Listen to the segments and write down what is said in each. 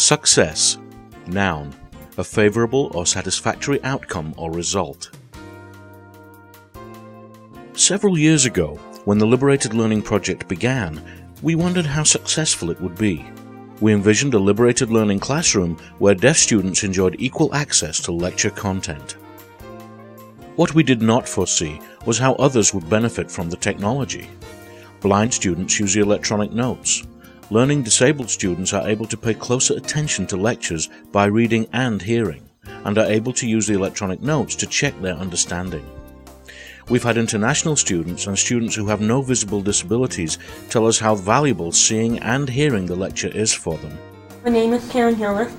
Success. Noun. A favorable or satisfactory outcome or result. Several years ago, when the Liberated Learning Project began, we wondered how successful it would be. We envisioned a liberated learning classroom where deaf students enjoyed equal access to lecture content. What we did not foresee was how others would benefit from the technology. Blind students use the electronic notes. Learning disabled students are able to pay closer attention to lectures by reading and hearing, and are able to use the electronic notes to check their understanding. We've had international students and students who have no visible disabilities tell us how valuable seeing and hearing the lecture is for them. My name is Karen Hillis,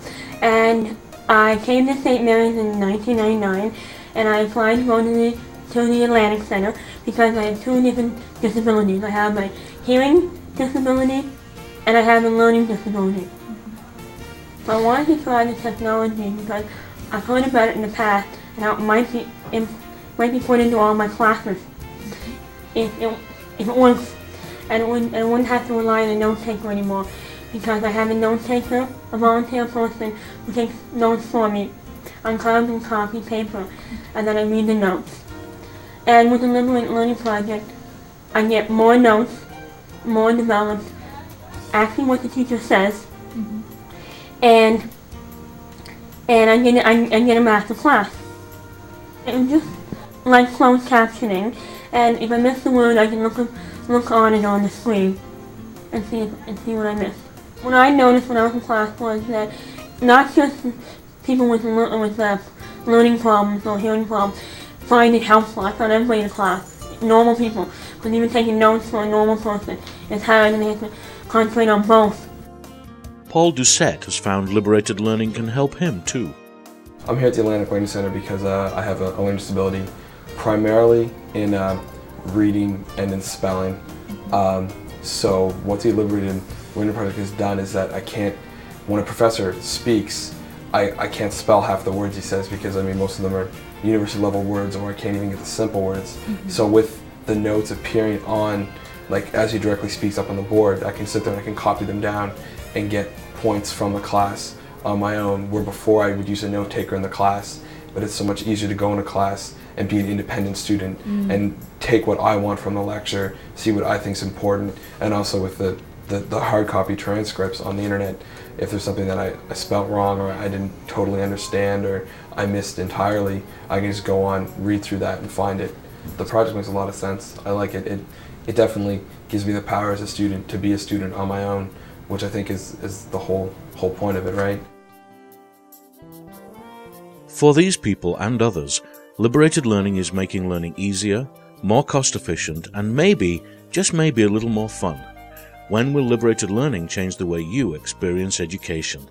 and I came to St. Mary's in 1999, and I applied to go to the Atlantic Center because I have two different disabilities. I have my hearing disability and I have a learning disability. So I wanted to try the technology because I've heard about it in the past and how it might be put into all my classes if it works, and I wouldn't have to rely on a note taker anymore, because I have a note taker, a volunteer person who takes notes for me on carbon copy paper, and then I read the notes. And with the Liberated Learning Project, I get more notes, more developed, asking what the teacher says, and I get a master class. It was just like closed captioning, and if I miss the word, I can look on it on the screen and see what I missed. What I noticed when I was in class was that not just people with learning problems or hearing problems find it helpful. I thought everybody in the class, normal people, because even taking notes for a normal person is hard, and they have to concentrate on both. Paul Doucette has found liberated learning can help him too. I'm here at the Atlantic Learning Center because I have a learning disability, primarily in reading and in spelling. So what the Liberated Learning Project has done is that when a professor speaks, I can't spell half the words he says, because most of them are university level words, or I can't even get the simple words. So with the notes appearing on, as he directly speaks up on the board, I can sit there and I can copy them down and get points from the class on my own, where before I would use a note taker in the class. But it's so much easier to go into class and be an independent student and take what I want from the lecture, see what I think is important, and also with the hard copy transcripts on the internet, if there's something that I spelt wrong, or I didn't totally understand, or I missed entirely, I can just go on, read through that, and find it. The project makes a lot of sense. I like it. It definitely gives me the power as a student to be a student on my own, which I think is the whole point of it, right? For these people and others, liberated learning is making learning easier, more cost-efficient, and maybe, just maybe, a little more fun. When will liberated learning change the way you experience education?